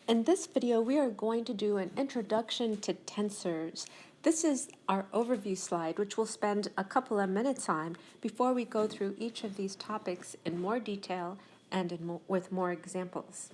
In this video, we are going to do an introduction to tensors. This is our overview slide, which we'll spend a couple of minutes on before we go through each of these topics in more detail and with more examples.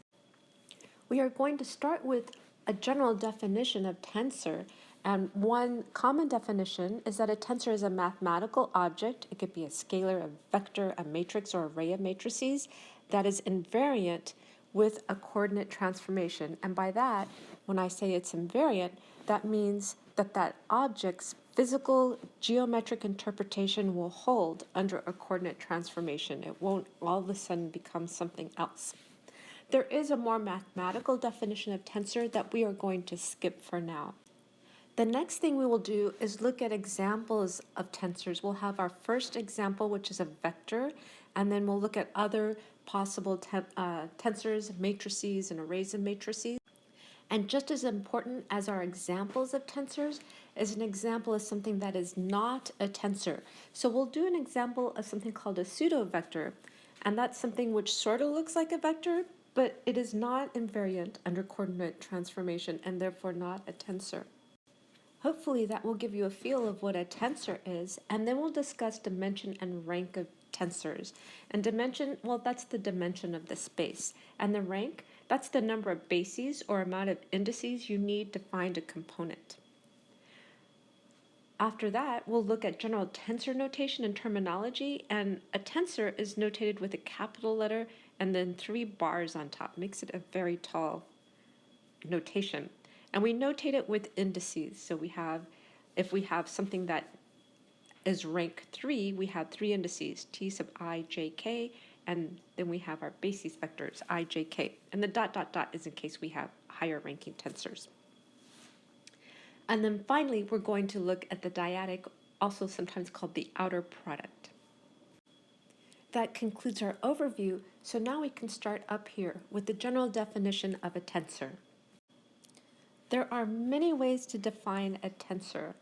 We are going to start with a general definition of tensor, and one common definition is that a tensor is a mathematical object. It could be a scalar, a vector, a matrix, or array of matrices that is invariant with a coordinate transformation. And by that, when I say it's invariant, that means that that object's physical geometric interpretation will hold under a coordinate transformation. It won't all of a sudden become something else. There is a more mathematical definition of tensor that we are going to skip for now. The next thing we will do is look at examples of tensors. We'll have our first example, which is a vector, and then we'll look at other possible tensors, matrices, and arrays of matrices. And just as important as our examples of tensors is an example of something that is not a tensor. So we'll do an example of something called a pseudo vector, and that's something which sort of looks like a vector, but it is not invariant under coordinate transformation and therefore not a tensor. Hopefully that will give you a feel of what a tensor is, and then we'll discuss dimension and rank of tensors. And dimension, well, that's the dimension of the space. And the rank, that's the number of bases or amount of indices you need to find a component. After that, we'll look at general tensor notation and terminology, and a tensor is notated with a capital letter and then 3 bars on top. Makes it a very tall notation. And we notate it with indices. So if we have something that is rank 3, we have 3 indices, t sub I, j, k, and then we have our basis vectors, I, j, k. And the ... is in case we have higher ranking tensors. And then finally, we're going to look at the dyadic, also sometimes called the outer product. That concludes our overview, so now we can start up here with the general definition of a tensor. There are many ways to define a tensor.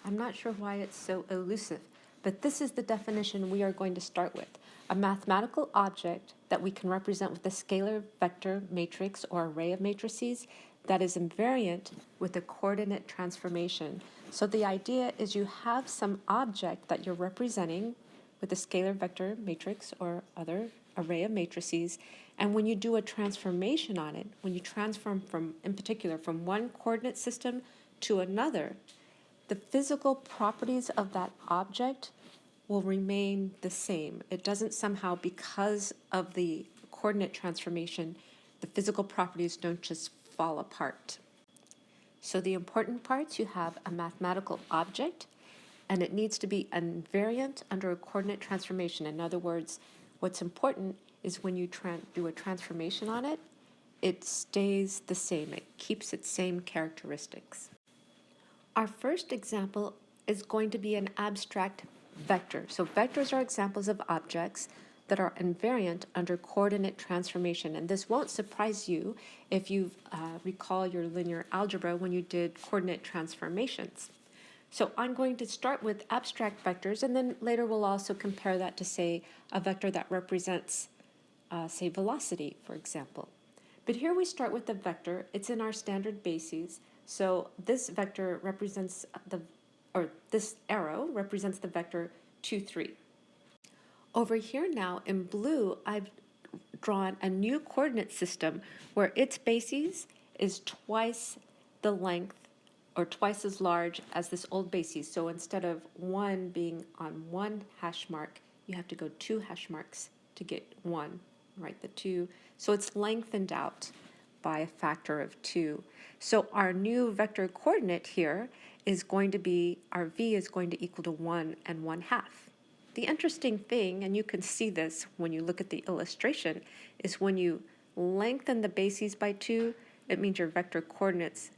I'm not sure why it's so elusive, but this is the definition we are going to start with. A mathematical object that we can represent with a scalar, vector, matrix, or array of matrices that is invariant with a coordinate transformation. So the idea is you have some object that you're representing with a scalar, vector, matrix, or other array of matrices, and when you do a transformation on it, when you transform from, in particular, from one coordinate system to another, the physical properties of that object will remain the same. It doesn't somehow, because of the coordinate transformation, the physical properties don't just fall apart. So the important parts, you have a mathematical object, and it needs to be invariant under a coordinate transformation. In other words, what's important is when you do a transformation on it, it stays the same. It keeps its same characteristics. Our first example is going to be an abstract vector. So vectors are examples of objects that are invariant under coordinate transformation. And this won't surprise you if you recall your linear algebra when you did coordinate transformations. So I'm going to start with abstract vectors, and then later we'll also compare that to, say, a vector that represents, say, velocity, for example. But here we start with the vector. It's in our standard bases. So this vector represents this arrow represents the vector 2, 3. Over here now in blue, I've drawn a new coordinate system where its basis is twice the length or twice as large as this old basis. So instead of 1 being on 1 hash mark, you have to go 2 hash marks to get 1, right? The 2. So it's lengthened out by a factor of 2. So our new vector coordinate here is going to be, our v is going to equal to 1 and 1/2. The interesting thing, and you can see this when you look at the illustration, is when you lengthen the bases by 2, it means your vector coordinates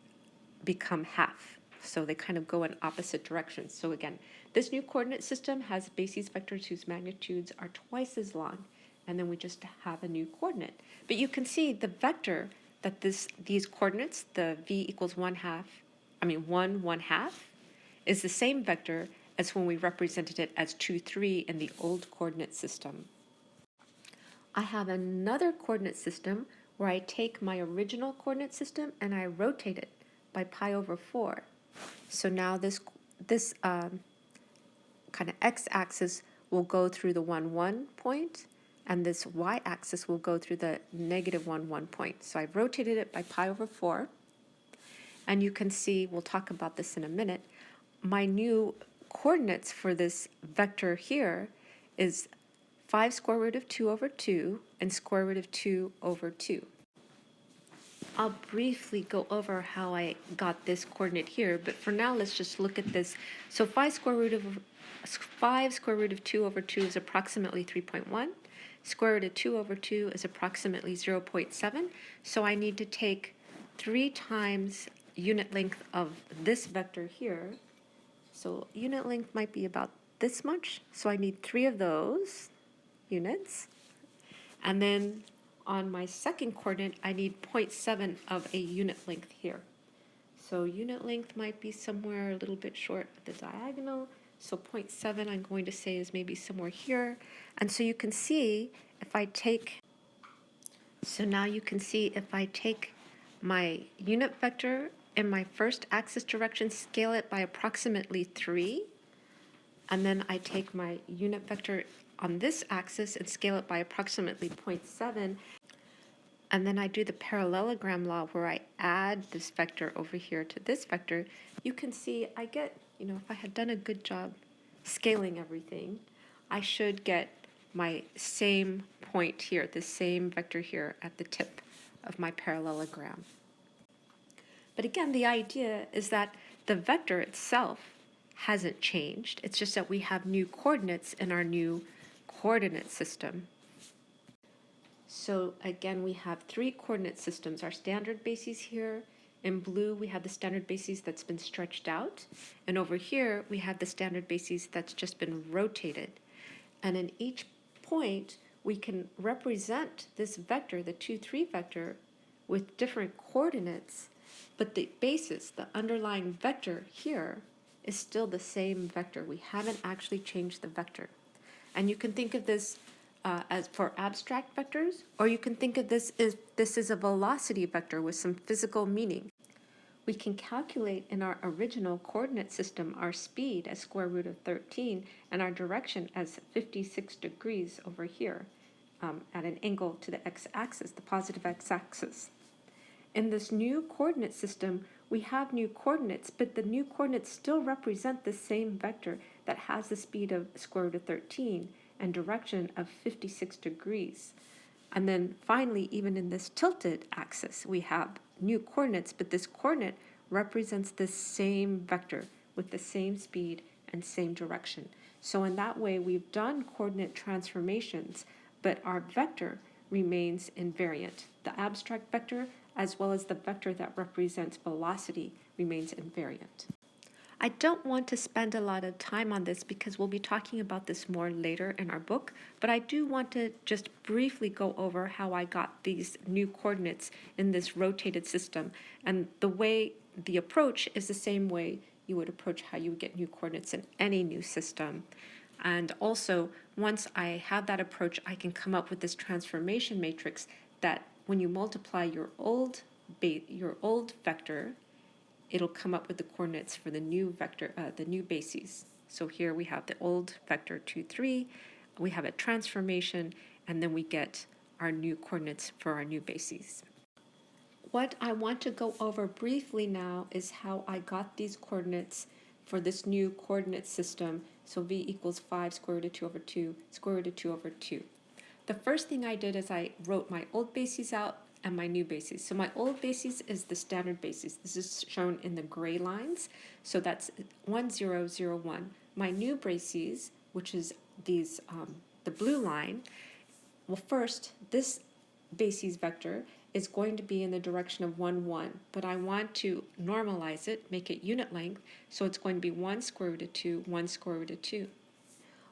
become half. So they kind of go in opposite directions. So again, this new coordinate system has basis vectors whose magnitudes are twice as long, and then we just have a new coordinate. But you can see the vector that these coordinates, the v equals 1, 1/2, is the same vector as when we represented it as 2, 3 in the old coordinate system. I have another coordinate system where I take my original coordinate system and I rotate it by pi over 4. So now this kind of x-axis will go through the 1, 1 point, and this y-axis will go through the negative 1, 1 point. So I've rotated it by pi over 4, and you can see, we'll talk about this in a minute, my new coordinates for this vector here is 5 square root of 2 over 2 and square root of 2 over 2. I'll briefly go over how I got this coordinate here, but for now let's just look at this. So 5 square root of 2 over 2 is approximately 3.1. Square root of 2 over 2 is approximately 0.7. So I need to take 3 times unit length of this vector here. So unit length might be about this much. So I need 3 of those units. And then on my second coordinate, I need 0.7 of a unit length here. So unit length might be somewhere a little bit short at the diagonal. So 0.7 I'm going to say is maybe somewhere here. And so you can see if I take, so now you can see if I take my unit vector in my first axis direction, scale it by approximately 3, and then I take my unit vector on this axis and scale it by approximately 0.7, and then I do the parallelogram law where I add this vector over here to this vector, you can see I get, if I had done a good job scaling everything, I should get my same point here, the same vector here at the tip of my parallelogram. But again, the idea is that the vector itself hasn't changed. It's just that we have new coordinates in our new coordinate system. So again, we have 3 coordinate systems. Our standard bases here. In blue, we have the standard bases that's been stretched out. And over here, we have the standard bases that's just been rotated. And in each point, we can represent this vector, the 2, 3 vector, with different coordinates. But the basis, the underlying vector here, is still the same vector. We haven't actually changed the vector. And you can think of this as for abstract vectors, or you can think of this as this is a velocity vector with some physical meaning. We can calculate in our original coordinate system our speed as square root of 13 and our direction as 56 degrees over here at an angle to the x-axis, the positive x-axis. In this new coordinate system, we have new coordinates, but the new coordinates still represent the same vector that has the speed of square root of 13 and direction of 56 degrees. And then finally, even in this tilted axis, we have new coordinates, but this coordinate represents the same vector with the same speed and same direction. So in that way, we've done coordinate transformations, but our vector remains invariant. The abstract vector, as well as the vector that represents velocity, remains invariant. I don't want to spend a lot of time on this because we'll be talking about this more later in our book, but I do want to just briefly go over how I got these new coordinates in this rotated system. And the approach is the same way you would approach how you would get new coordinates in any new system. And also, once I have that approach, I can come up with this transformation matrix that when you multiply your old vector, it'll come up with the coordinates for the new vector, the new bases. So here we have the old vector 2, 3, we have a transformation, and then we get our new coordinates for our new bases. What I want to go over briefly now is how I got these coordinates for this new coordinate system. So v equals 5 square root of 2 over 2, square root of 2 over 2. The first thing I did is I wrote my old bases out and my new bases. So my old bases is the standard bases. This is shown in the gray lines. So that's 1, 0, 0, 1. My new bases, which is these the blue line, well, first, this bases vector is going to be in the direction of 1, 1, but I want to normalize it, make it unit length, so it's going to be 1 square root of 2, 1 square root of 2.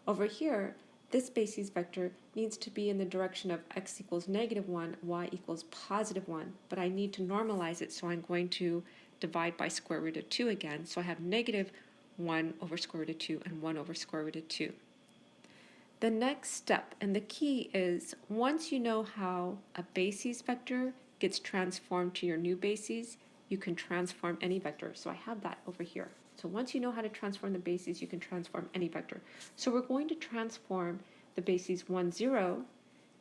Over here, this bases vector needs to be in the direction of x equals negative 1, y equals positive 1, but I need to normalize it, so I'm going to divide by square root of 2 again. So I have negative 1 over square root of 2 and 1 over square root of 2. The next step, and the key is, once you know how a basis vector gets transformed to your new basis, you can transform any vector. So I have that over here. So once you know how to transform the basis, you can transform any vector. So we're going to transform the basis 1, 0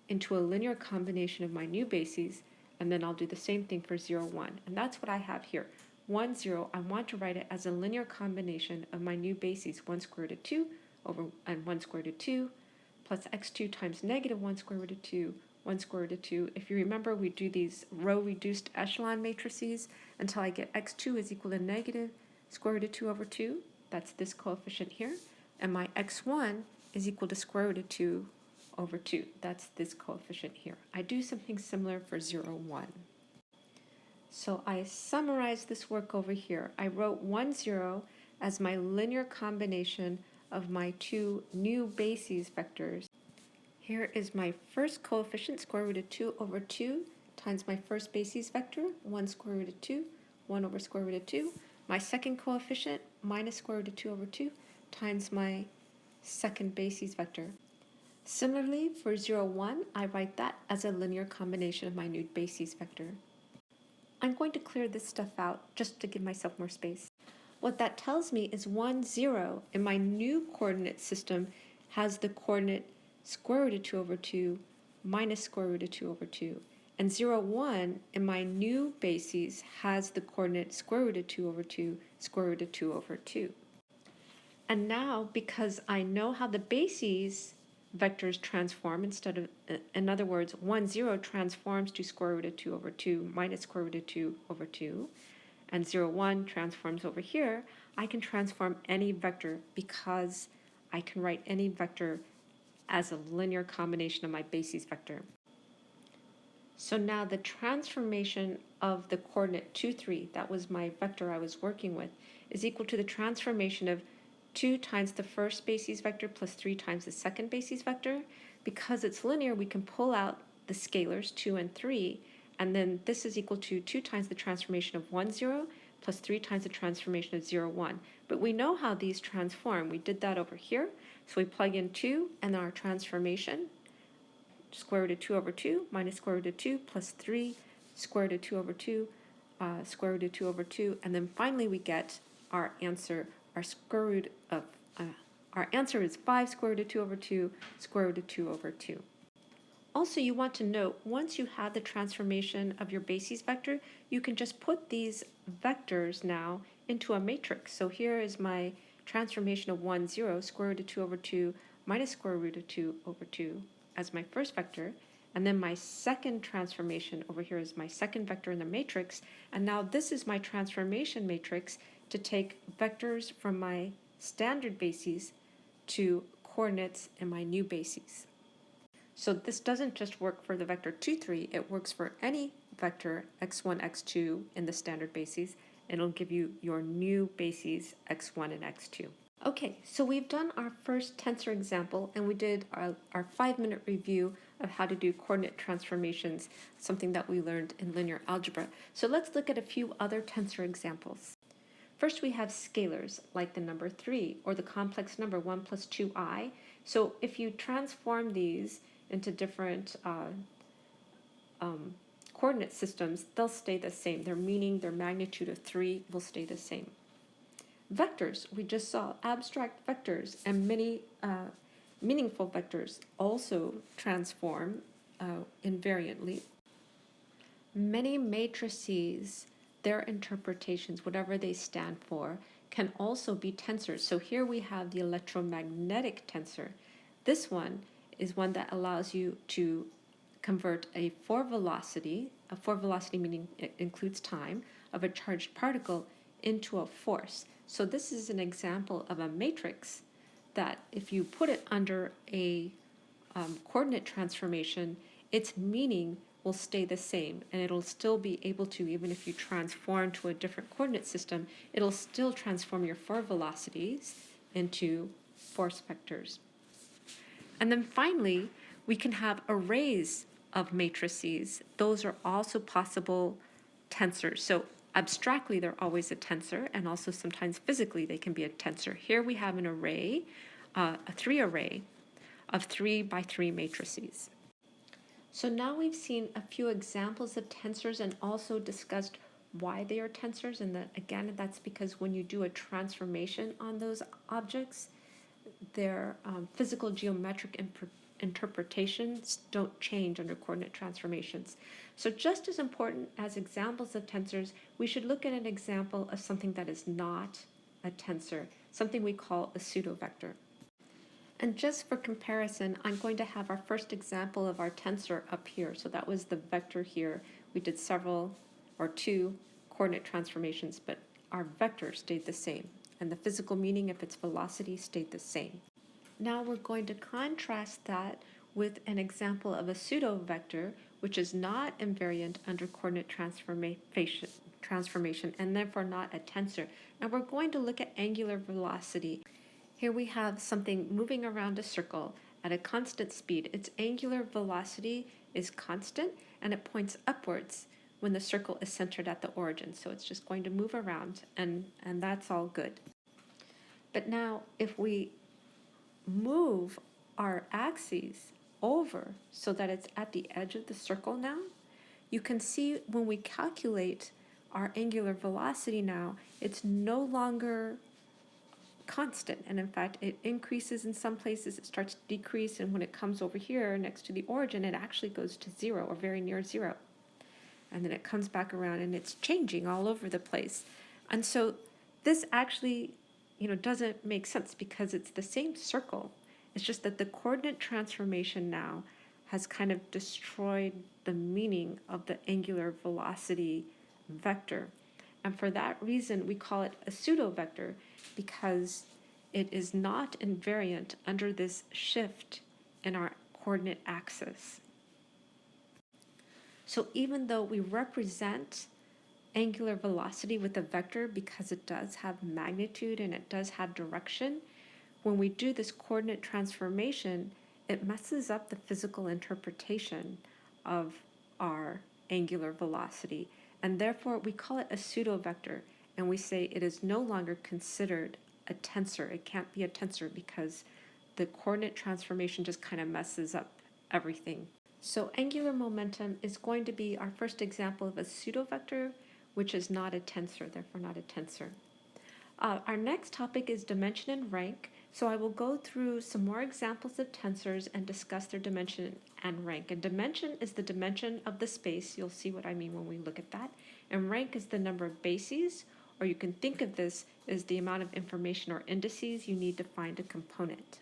into a linear combination of my new bases, and then I'll do the same thing for 0, 1. And that's what I have here. 1, 0, I want to write it as a linear combination of my new bases, 1 square root of 2 over and 1 square root of 2, plus x2 times negative 1 square root of 2, 1 square root of 2. If you remember, we do these row-reduced echelon matrices until I get x2 is equal to negative square root of 2 over 2. That's this coefficient here. And my x1 is equal to square root of 2 over 2. That's this coefficient here. I do something similar for 0, 1. So I summarize this work over here. I wrote 1, 0 as my linear combination of my two new bases vectors. Here is my first coefficient, square root of 2 over 2, times my first basis vector, 1 square root of 2, 1 over square root of 2. My second coefficient, minus square root of 2 over 2, times my second basis vector. Similarly, for 0, 1, I write that as a linear combination of my new basis vector. I'm going to clear this stuff out just to give myself more space. What that tells me is 1, 0 in my new coordinate system has the coordinate square root of 2 over 2 minus square root of 2 over 2. And 0, 1 in my new bases has the coordinate square root of 2 over 2 square root of 2 over 2. And now, because I know how the bases vectors transform, instead of, in other words, 1, 0 transforms to square root of 2 over 2 minus square root of 2 over 2, and 0, 1 transforms over here, I can transform any vector because I can write any vector as a linear combination of my basis vector. So now the transformation of the coordinate 2, 3, that was my vector I was working with, is equal to the transformation of 2 times the first basis vector plus 3 times the second basis vector. Because it's linear, we can pull out the scalars 2 and 3, and then this is equal to 2 times the transformation of 1, 0 plus 3 times the transformation of 0, 1. But we know how these transform. We did that over here. So we plug in 2 and our transformation, square root of 2 over 2 minus square root of 2 plus 3 square root of 2 over 2, square root of 2 over 2. And then finally we get our answer, our square root of, our answer is 5 square root of 2 over 2, square root of 2 over 2. Also, you want to note, once you have the transformation of your basis vector, you can just put these vectors now into a matrix. So here is my transformation of 1, 0, square root of 2 over 2 minus square root of 2 over 2 as my first vector. And then my second transformation over here is my second vector in the matrix. And now this is my transformation matrix to take vectors from my standard bases to coordinates in my new bases. So this doesn't just work for the vector 2, 3, it works for any vector x1, x2 in the standard bases, and it'll give you your new bases x1 and x2. Okay, so we've done our first tensor example, and we did our 5-minute review of how to do coordinate transformations, something that we learned in linear algebra. So let's look at a few other tensor examples. First, we have scalars, like the number 3, or the complex number 1 plus 2i. So if you transform these into different coordinate systems, they'll stay the same. Their meaning, their magnitude of 3 will stay the same. Vectors, we just saw abstract vectors and many meaningful vectors also transform invariantly. Many matrices, their interpretations, whatever they stand for, can also be tensors. So here we have the electromagnetic tensor. This one is one that allows you to convert a four velocity meaning it includes time, of a charged particle into a force. So this is an example of a matrix that if you put it under a coordinate transformation, its meaning will stay the same, and it'll still be able to, even if you transform to a different coordinate system, it'll still transform your four velocities into force vectors. And then finally, we can have arrays of matrices. Those are also possible tensors. So abstractly, they're always a tensor, and also sometimes physically they can be a tensor. Here we have an array, a 3 array of 3 by 3 matrices. So now we've seen a few examples of tensors and also discussed why they are tensors. And again, that's because when you do a transformation on those objects, their physical geometric interpretations don't change under coordinate transformations. So just as important as examples of tensors, we should look at an example of something that is not a tensor, something we call a pseudo-vector. And just for comparison, I'm going to have our first example of our tensor up here. So that was the vector here. We did two coordinate transformations, but our vector stayed the same. And the physical meaning of its velocity stayed the same. Now we're going to contrast that with an example of a pseudo-vector, which is not invariant under coordinate transformation and therefore not a tensor. And we're going to look at angular velocity. Here we have something moving around a circle at a constant speed. Its angular velocity is constant and it points upwards when the circle is centered at the origin. So it's just going to move around and that's all good. But now if we move our axes over so that it's at the edge of the circle now, you can see when we calculate our angular velocity now, it's no longer constant, and in fact it increases in some places, it starts to decrease, and when it comes over here next to the origin it actually goes to 0 or very near 0, and then it comes back around and it's changing all over the place. And so this actually doesn't make sense because it's the same circle, it's just that the coordinate transformation now has kind of destroyed the meaning of the angular velocity vector. And for that reason, we call it a pseudo-vector because it is not invariant under this shift in our coordinate axis. So even though we represent angular velocity with a vector because it does have magnitude and it does have direction, when we do this coordinate transformation, it messes up the physical interpretation of our angular velocity. And therefore, we call it a pseudo-vector, and we say it is no longer considered a tensor. It can't be a tensor because the coordinate transformation just kind of messes up everything. So angular momentum is going to be our first example of a pseudo-vector, which is not a tensor, therefore not a tensor. Our next topic is dimension and rank. So I will go through some more examples of tensors and discuss their dimension and rank. And dimension is the dimension of the space. You'll see what I mean when we look at that. And rank is the number of bases, or you can think of this as the amount of information or indices you need to find a component.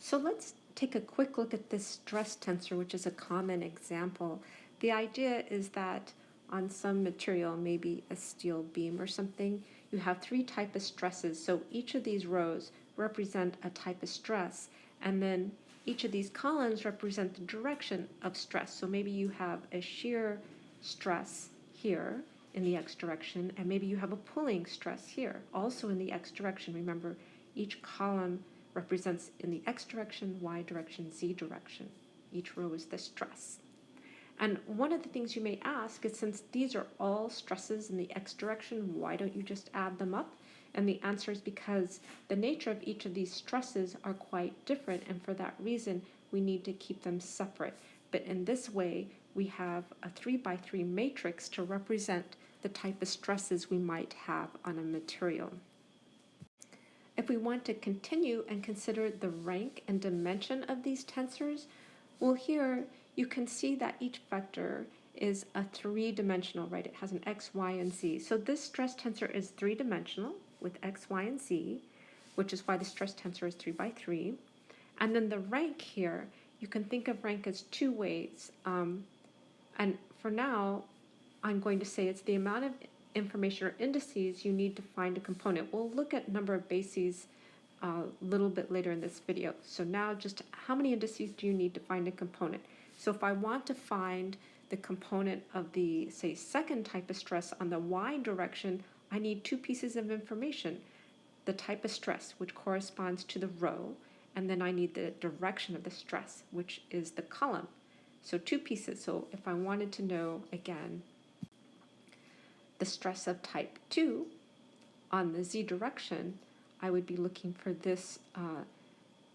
So let's take a quick look at this stress tensor, which is a common example. The idea is that on some material, maybe a steel beam or something, you have 3 types of stresses. So each of these rows represent a type of stress, and then each of these columns represent the direction of stress. So maybe you have a shear stress here in the x direction, and maybe you have a pulling stress here, also in the x direction. Remember, each column represents in the x direction, y direction, z direction. Each row is the stress. And one of the things you may ask is, since these are all stresses in the x direction, why don't you just add them up? And the answer is because the nature of each of these stresses are quite different, and for that reason, we need to keep them separate. But in this way, we have a 3 by 3 matrix to represent the type of stresses we might have on a material. If we want to continue and consider the rank and dimension of these tensors, well, here you can see that each vector is a 3-dimensional, right? It has an x, y, and z. So this stress tensor is 3-dimensional with x, y, and z, which is why the stress tensor is 3 by 3. And then the rank here, you can think of rank as 2 ways. And for now, I'm going to say it's the amount of information or indices you need to find a component. We'll look at number of bases a little bit later in this video. So now just how many indices do you need to find a component? So if I want to find the component of the, say, second type of stress on the y direction, I need 2 pieces of information. The type of stress, which corresponds to the row, and then I need the direction of the stress, which is the column. So 2 pieces. So if I wanted to know, again, the stress of type 2 on the z direction, I would be looking for this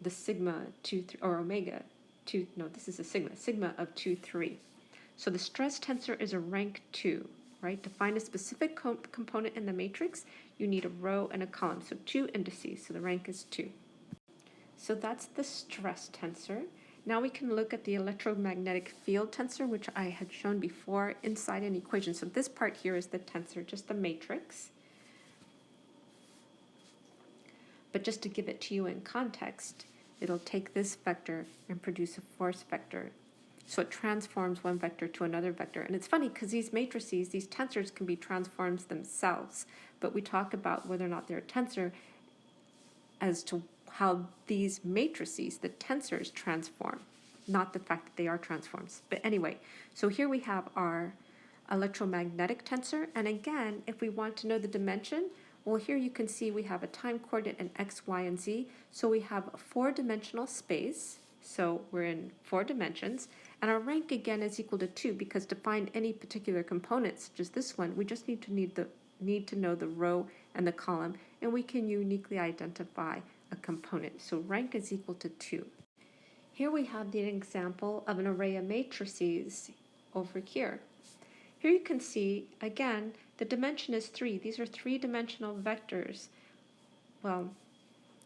the sigma 2, or omega 2, no, this is a sigma of 2, 3. So the stress tensor is a rank 2, right? To find a specific component in the matrix, you need a row and a column, so 2 indices, so the rank is 2. So that's the stress tensor. Now we can look at the electromagnetic field tensor, which I had shown before inside an equation. So this part here is the tensor, just the matrix. But just to give it to you in context, it'll take this vector and produce a force vector. So it transforms one vector to another vector. And it's funny because these matrices, these tensors can be transforms themselves, but we talk about whether or not they're a tensor as to how these matrices, the tensors, transform, not the fact that they are transforms. But anyway, so here we have our electromagnetic tensor. And again, if we want to know the dimension, well, here you can see we have a time coordinate in x, y, and z. So we have a 4-dimensional space. So we're in 4 dimensions. And our rank, again, is equal to 2, because to find any particular component, such as this one, we just need to know the row and the column, and we can uniquely identify a component. So rank is equal to 2. Here we have the example of an array of matrices over here. Here you can see, again, the dimension is 3. These are 3-dimensional vectors. Well,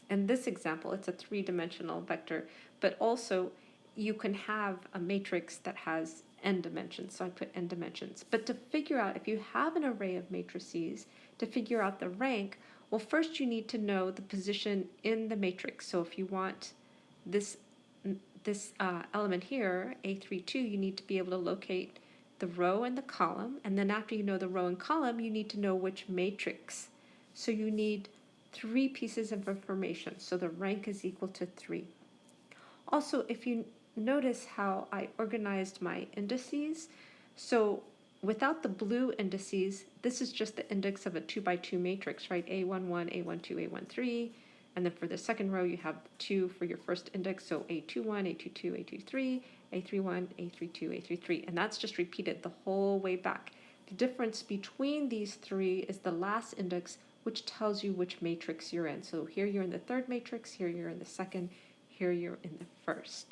in this example, it's a 3-dimensional vector, but also you can have a matrix that has n dimensions, so I put n dimensions. But to figure out, if you have an array of matrices, to figure out the rank, well, first you need to know the position in the matrix. So if you want this element here, A32, you need to be able to locate the row and the column, and then after you know the row and column, you need to know which matrix. So you need 3 pieces of information, so the rank is equal to 3. Also, if you notice how I organized my indices, so without the blue indices, this is just the index of a 2x2 matrix, right? A11, A12, A13, and then for the second row you have 2 for your first index, so A21, A22, A23, A31, A32, A33, and that's just repeated the whole way back. The difference between these 3 is the last index, which tells you which matrix you're in. So here you're in the 3rd matrix, here you're in the 2nd, here you're in the 1st.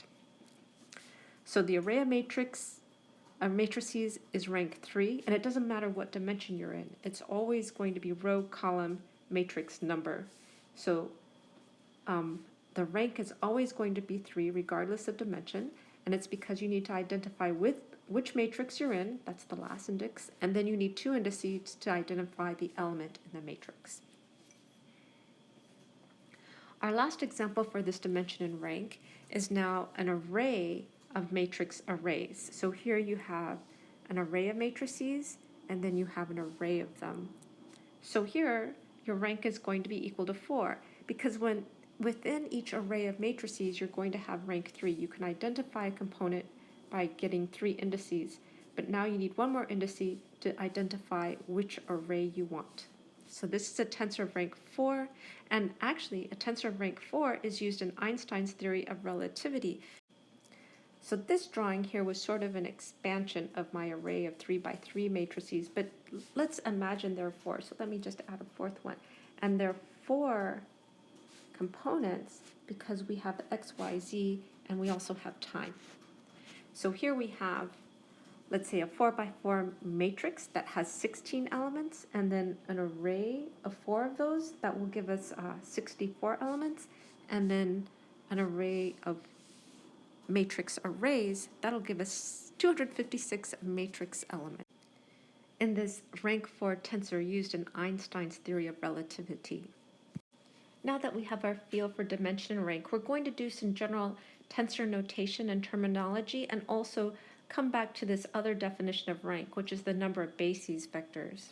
So the array of matrices is rank 3, and it doesn't matter what dimension you're in. It's always going to be row, column, matrix, number. So the rank is always going to be 3 regardless of dimension, and it's because you need to identify which matrix you're in, that's the last index, and then you need 2 indices to identify the element in the matrix. Our last example for this dimension and rank is now an array of matrix arrays. So here you have an array of matrices, and then you have an array of them. So here, your rank is going to be equal to 4, because within each array of matrices, you're going to have rank 3. You can identify a component by getting 3 indices, but now you need 1 more indice to identify which array you want. So this is a tensor of rank 4, and actually a tensor of rank 4 is used in Einstein's theory of relativity. So this drawing here was sort of an expansion of my array of 3x3 matrices, but let's imagine there are 4. So let me just add a 4th one. And there are 4 components because we have x, y, z, and we also have time. So here we have, let's say, a 4x4 matrix that has 16 elements, and then an array of 4 of those that will give us 64 elements, and then an array of matrix arrays that'll give us 256 matrix elements in this rank 4 tensor used in Einstein's theory of relativity. Now that we have our feel for dimension and rank, we're going to do some general tensor notation and terminology, and also come back to this other definition of rank, which is the number of bases vectors.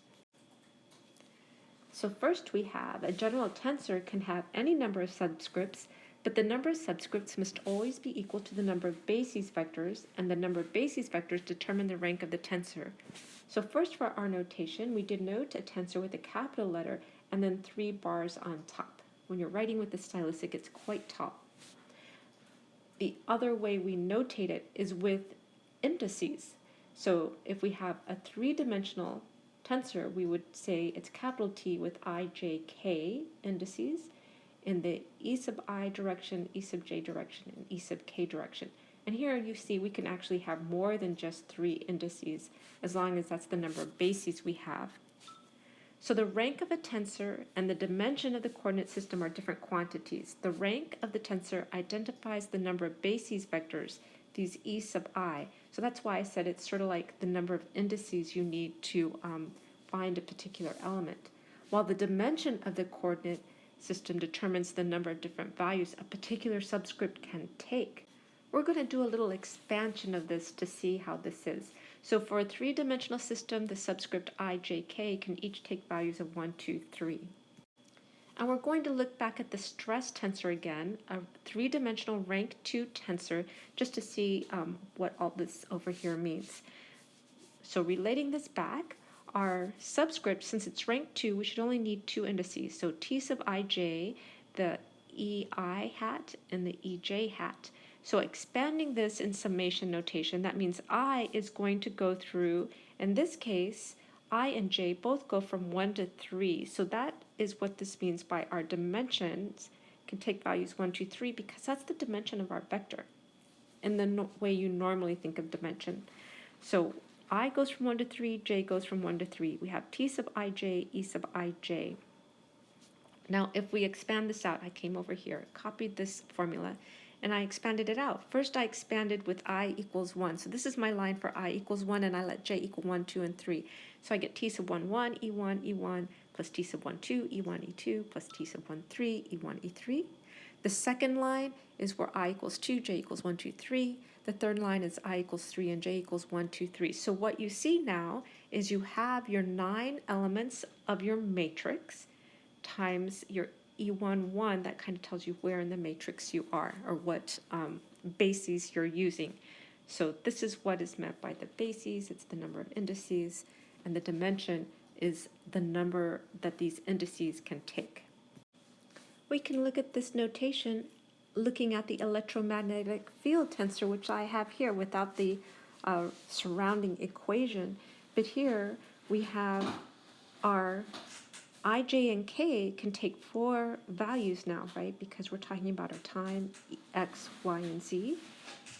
So first we have a general tensor can have any number of subscripts, but the number of subscripts must always be equal to the number of bases vectors, and the number of bases vectors determine the rank of the tensor. So first, for our notation, we denote a tensor with a capital letter and then 3 bars on top. When you're writing with the stylus, it gets quite tall. The other way we notate it is with indices. So if we have a 3-dimensional tensor, we would say it's capital T with I, J, K indices. in the e sub I direction, e sub j direction, and e sub k direction. And here you see we can actually have more than just 3 indices, as long as that's the number of bases we have. So the rank of a tensor and the dimension of the coordinate system are different quantities. The rank of the tensor identifies the number of bases vectors, these e sub I. So that's why I said it's sort of like the number of indices you need to find a particular element. While the dimension of the coordinate system determines the number of different values a particular subscript can take. We're going to do a little expansion of this to see how this is. So for a 3-dimensional system, the subscript I, j, k can each take values of 1, 2, 3. And we're going to look back at the stress tensor again, a 3-dimensional rank 2 tensor, just to see what all this over here means. So relating this back, our subscript, since it's rank 2, we should only need 2 indices. So t sub ij, the ei hat, and the ej hat. So expanding this in summation notation, that means I is going to go through, in this case, I and j both go from 1 to 3. So that is what this means by our dimensions can take values 1, 2, 3, because that's the dimension of our vector in the way you normally think of dimension. So I goes from 1 to 3, j goes from 1 to 3. We have t sub ij, e sub ij. Now, if we expand this out, I came over here, copied this formula, and I expanded it out. First, I expanded with I equals 1. So this is my line for I equals 1, and I let j equal 1, 2, and 3. So I get t sub 1, 1, e1, e1, plus t sub 1, 2, e1, e2, plus t sub 1, 3, e1, e3. The second line is where I equals 2, j equals 1, 2, 3. The third line is I equals 3 and j equals 1, 2, 3. So what you see now is you have your 9 elements of your matrix times your E1, 1, that kind of tells you where in the matrix you are or what bases you're using. So this is what is meant by the bases. It's the number of indices, and the dimension is the number that these indices can take. We can look at this notation looking at the electromagnetic field tensor, which I have here without the surrounding equation. But here we have our I, j, and k can take 4 values now, right? Because we're talking about our time, x, y, and z.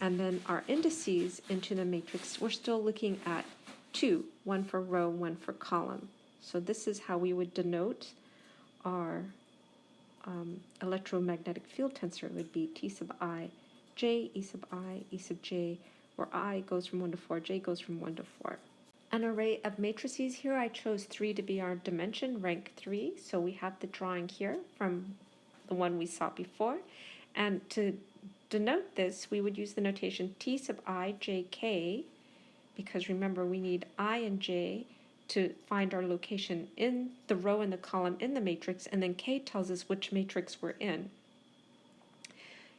And then our indices into the matrix, we're still looking at 2, 1 for row, 1 for column. So this is how we would denote our electromagnetic field tensor. It would be t sub I, j, e sub I, e sub j, where I goes from 1 to 4, j goes from 1 to 4. An array of matrices here, I chose 3 to be our dimension, rank 3. So we have the drawing here from the one we saw before. And to denote this, we would use the notation t sub I, j, k, because remember we need I and j to find our location in the row and the column in the matrix, and then k tells us which matrix we're in.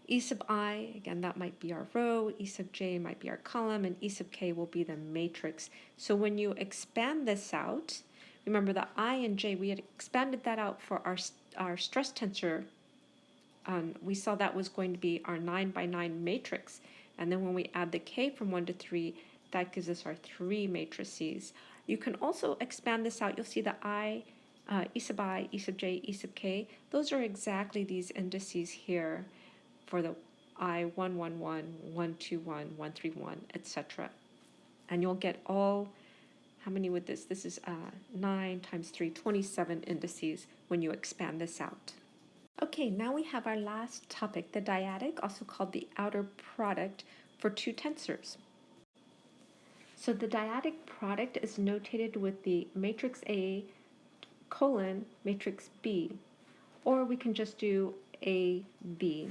E sub I, again, that might be our row, E sub j might be our column, and E sub k will be the matrix. So when you expand this out, remember the I and j, we had expanded that out for our stress tensor. We saw that was going to be our 9 by 9 matrix. And then when we add the k from 1 to 3, that gives us our 3 matrices. You can also expand this out. You'll see the I, E sub I, E sub j, E sub k. Those are exactly these indices here for the I 1, 1, 1, 1, 2, 1, 1, 3, 1, etc. And you'll get all, how many would this? This is 9 times 3, 27 indices when you expand this out. Okay, now we have our last topic, the dyadic, also called the outer product for 2 tensors. So the dyadic product is notated with the matrix A colon matrix B, or we can just do A, B.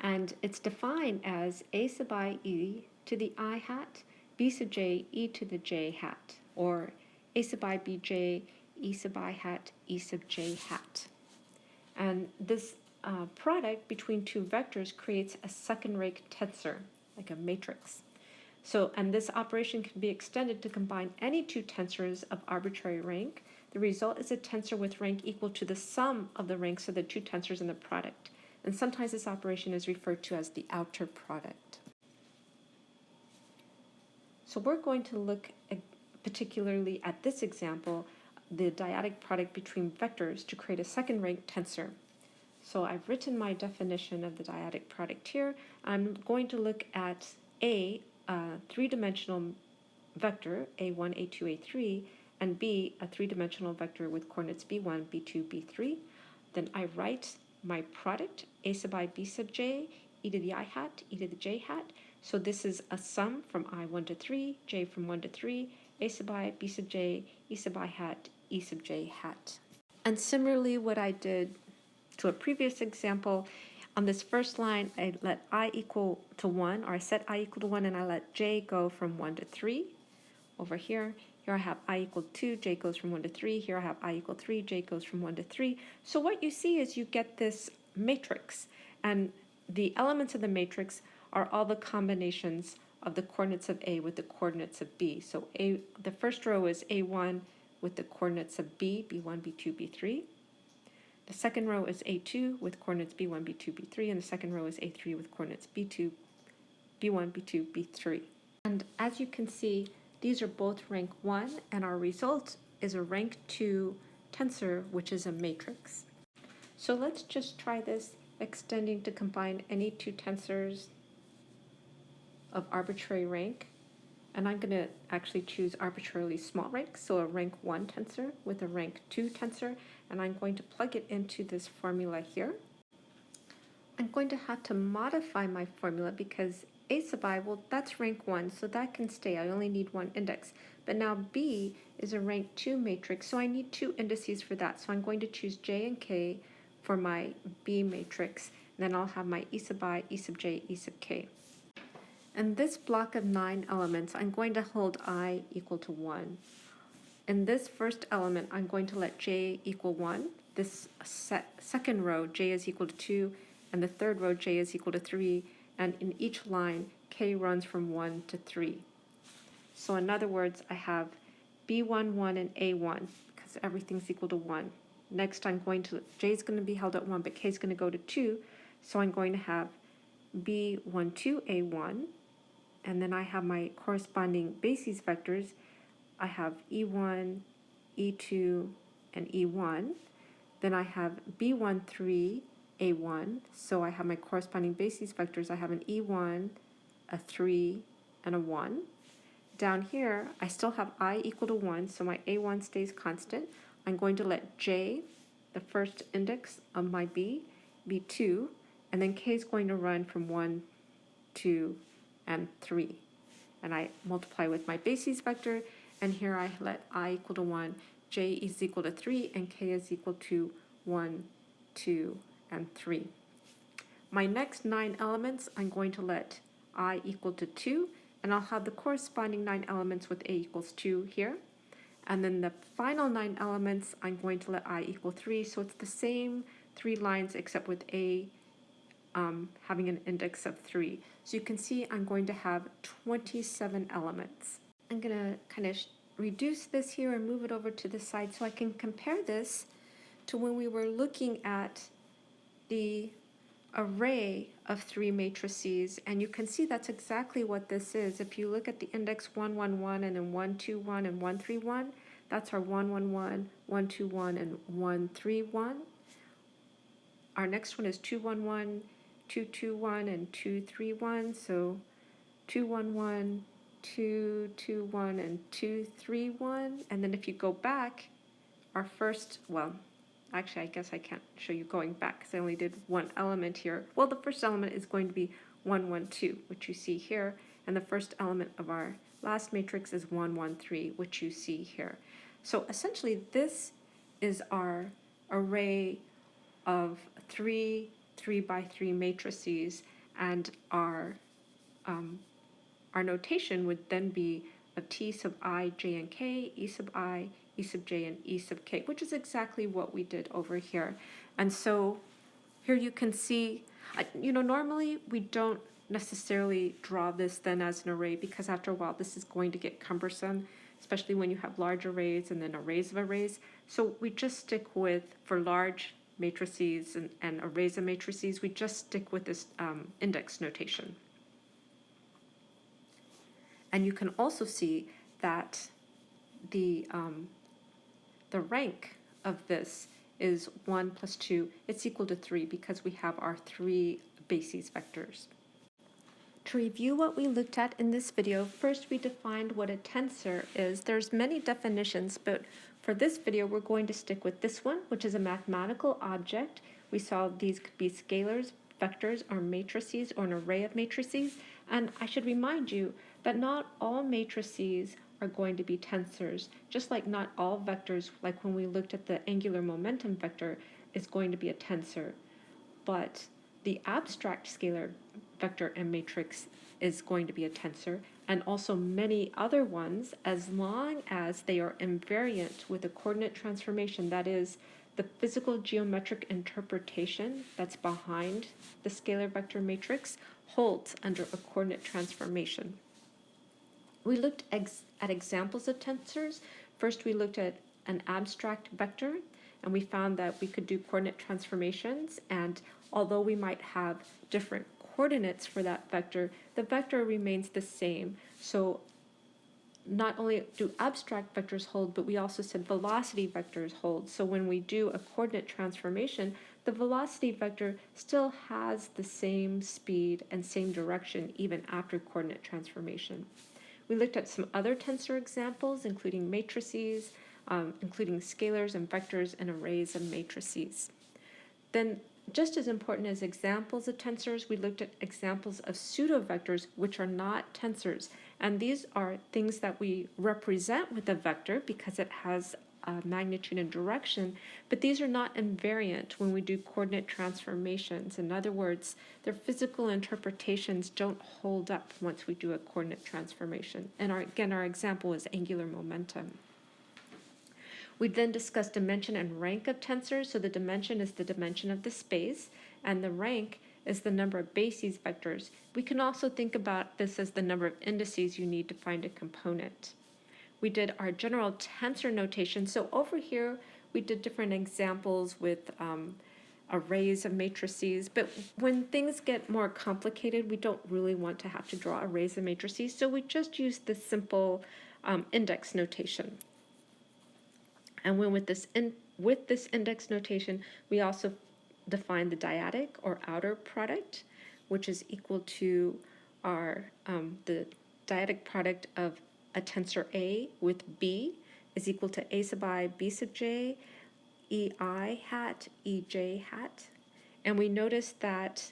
And it's defined as A sub I e to the I hat, B sub j e to the j hat, or A sub I bj e sub I hat, e sub j hat. And this product between 2 vectors creates a second-rank tensor, like a matrix. So, and this operation can be extended to combine any 2 tensors of arbitrary rank. The result is a tensor with rank equal to the sum of the ranks of the 2 tensors in the product. And sometimes this operation is referred to as the outer product. So we're going to look particularly at this example, the dyadic product between vectors to create a second-rank tensor. So I've written my definition of the dyadic product here. I'm going to look at A, a three-dimensional vector, A1, A2, A3, and B, a three-dimensional vector with coordinates B1, B2, B3. Then I write my product, A sub I, B sub j, e to the I hat, e to the j hat. So this is a sum from I1 to 3, j from 1 to 3, A sub I, B sub j, e sub I hat, e sub j hat. And similarly, what I did to a previous example, on this first line, I let I equal to 1, or I set I equal to 1, and I let j go from 1 to 3. Over here I have I equal 2, j goes from 1 to 3. Here I have I equal 3, j goes from 1 to 3. So what you see is you get this matrix, and the elements of the matrix are all the combinations of the coordinates of A with the coordinates of B. So the first row is A1 with the coordinates of B, B1, B2, B3. The second row is A2 with coordinates B1, B2, B3, and the second row is A3 with coordinates B2, B1, B2, B3. And as you can see, these are both rank 1, and our result is a rank 2 tensor, which is a matrix. So let's just try this, extending to combine any two tensors of arbitrary rank. And I'm going to actually choose arbitrarily small ranks, so a rank 1 tensor with a rank 2 tensor, and I'm going to plug it into this formula here. I'm going to have to modify my formula because A sub I, well, that's rank 1, so that can stay. I only need one index. But now B is a rank 2 matrix, so I need two indices for that. So I'm going to choose J and K for my B matrix. And then I'll have my E sub I, E sub J, E sub K. In this block of 9 elements, I'm going to hold I equal to 1. In this first element, I'm going to let J equal 1. This second row, J is equal to 2, and the third row, J is equal to 3, and in each line, K runs from 1 to 3. So in other words, I have B1, 1, and A1, because everything's equal to 1. Next, J is going to be held at 1, but K is going to go to 2, so I'm going to have B1, 2, A1, and then I have my corresponding basis vectors. I have E1, E2, and E1. Then I have B1, 3, A1, so I have my corresponding basis vectors. I have an E1, a 3, and a 1. Down here, I still have I equal to 1, so my A1 stays constant. I'm going to let J, the first index of my B, be 2, and then K is going to run from 1, 2, and 3. And I multiply with my basis vector, and here I let I equal to 1, J is equal to 3, and K is equal to 1, 2, and 3. My next 9 elements, I'm going to let I equal to 2, and I'll have the corresponding 9 elements with A equals 2 here. And then the final 9 elements, I'm going to let I equal 3, so it's the same 3 lines except with A having an index of 3. So you can see I'm going to have 27 elements. I'm going to kind of reduce this here and move it over to the side so I can compare this to when we were looking at the array of 3 matrices, and you can see that's exactly what this is. If you look at the index 1, 1, 1, and then 1, 2, 1, and 1, 3, 1, that's our 1, 1, 1, 1, 2, 1, and 1, 3, 1. Our next one is 2, 1, 1, 2, 2, 1, and 2, 3, 1. So 2, 1, 1, 2, 2, 1, and 2, 3, 1. And then if you go back, our first, well, actually I guess I can't show you going back because I only did one element here. Well, the first element is going to be 1, 1, 2, which you see here. And the first element of our last matrix is 1, 1, 3, which you see here. So essentially this is our array of 3 3x3 matrices, and our notation would then be of T sub I, J, and K, E sub I, E sub J, and E sub K, which is exactly what we did over here. And so here you can see, normally we don't necessarily draw this then as an array because after a while this is going to get cumbersome, especially when you have large arrays and then arrays of arrays. So we just stick with, for large matrices and arrays of matrices, we just stick with this index notation. And you can also see that the rank of this is 1 plus 2. It's equal to 3 because we have our 3 bases vectors. To review what we looked at in this video, first we defined what a tensor is. There's many definitions, but for this video we're going to stick with this one, which is a mathematical object. We saw these could be scalars, vectors, or matrices, or an array of matrices. And I should remind you that not all matrices are going to be tensors, just like not all vectors, like when we looked at the angular momentum vector, is going to be a tensor. But the abstract scalar vector and matrix is going to be a tensor, and also many other ones, as long as they are invariant with a coordinate transformation, that is, the physical geometric interpretation that's behind the scalar vector matrix holds under a coordinate transformation. We looked at examples of tensors. First, we looked at an abstract vector, and we found that we could do coordinate transformations, and although we might have different coordinates for that vector, the vector remains the same. So not only do abstract vectors hold, but we also said velocity vectors hold. So when we do a coordinate transformation, the velocity vector still has the same speed and same direction even after coordinate transformation. We looked at some other tensor examples, including matrices, including scalars and vectors and arrays of matrices. Then, just as important as examples of tensors, we looked at examples of pseudo vectors, which are not tensors. And these are things that we represent with a vector because it has magnitude and direction, but these are not invariant when we do coordinate transformations. In other words, their physical interpretations don't hold up once we do a coordinate transformation. And our example is angular momentum. We then discussed dimension and rank of tensors. So the dimension is the dimension of the space, and the rank is the number of bases vectors. We can also think about this as the number of indices you need to find a component. We did our general tensor notation. So over here, we did different examples with arrays of matrices. But when things get more complicated, we don't really want to have to draw arrays of matrices. So we just use this simple index notation. And when with this index notation, we also define the dyadic or outer product, which is equal to our the dyadic product of a tensor A with B is equal to A sub I, B sub j, EI hat, EJ hat. And we notice that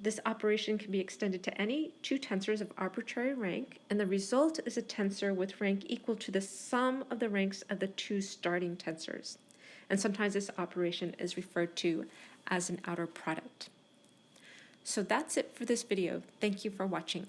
this operation can be extended to any two tensors of arbitrary rank, and the result is a tensor with rank equal to the sum of the ranks of the two starting tensors. And sometimes this operation is referred to as an outer product. So that's it for this video. Thank you for watching.